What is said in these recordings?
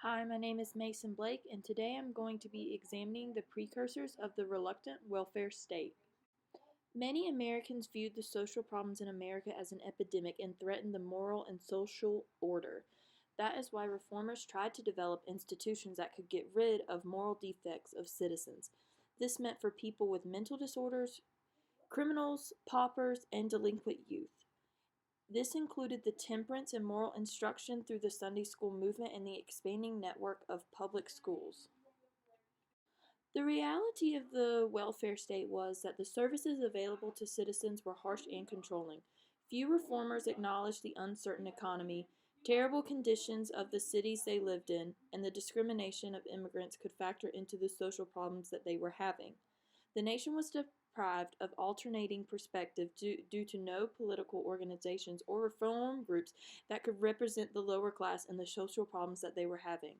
Hi, my name is Mason Blake, and today I'm going to be examining the precursors of the reluctant welfare state. Many Americans viewed the social problems in America as an epidemic and threatened the moral and social order. That is why reformers tried to develop institutions that could get rid of moral defects of citizens. This meant for people with mental disorders, criminals, paupers, and delinquent youth. This included the temperance and moral instruction through the Sunday school movement and the expanding network of public schools. The reality of the welfare state was that the services available to citizens were harsh and controlling. Few reformers acknowledged the uncertain economy, terrible conditions of the cities they lived in, and the discrimination of immigrants could factor into the social problems that they were having. The nation was deprived of alternating perspective due to no political organizations or reform groups that could represent the lower class and the social problems that they were having.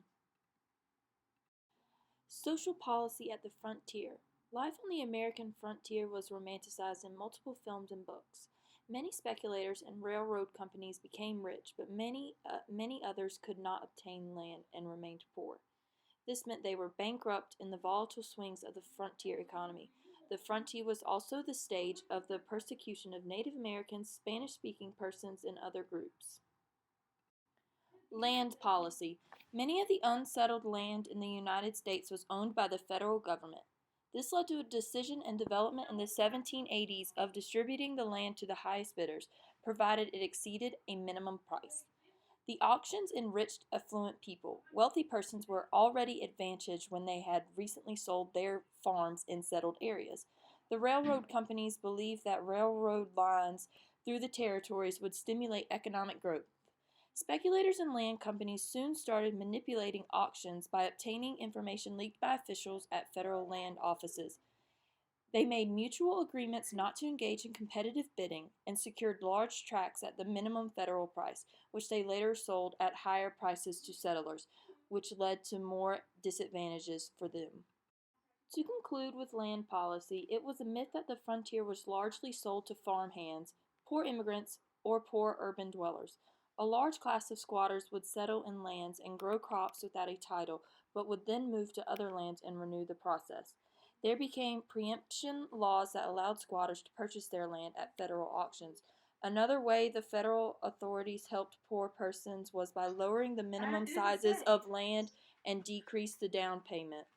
Social policy at the frontier. Life on the American frontier was romanticized in multiple films and books. Many speculators and railroad companies became rich, but many others could not obtain land and remained poor. This meant they were bankrupt in the volatile swings of the frontier economy. The frontier was also the stage of the persecution of Native Americans, Spanish-speaking persons, and other groups. Land policy. Many of the unsettled land in the United States was owned by the federal government. This led to a decision and development in the 1780s of distributing the land to the highest bidders, provided it exceeded a minimum price. The auctions enriched affluent people. Wealthy persons were already advantaged when they had recently sold their farms in settled areas. The railroad companies believed that railroad lines through the territories would stimulate economic growth. Speculators and land companies soon started manipulating auctions by obtaining information leaked by officials at federal land offices. They made mutual agreements not to engage in competitive bidding and secured large tracts at the minimum federal price, which they later sold at higher prices to settlers, which led to more disadvantages for them. To conclude with land policy, it was a myth that the frontier was largely sold to farmhands, poor immigrants, or poor urban dwellers. A large class of squatters would settle in lands and grow crops without a title, but would then move to other lands and renew the process. There became preemption laws that allowed squatters to purchase their land at federal auctions. Another way the federal authorities helped poor persons was by lowering the minimum sizes of land and decreased the down payment.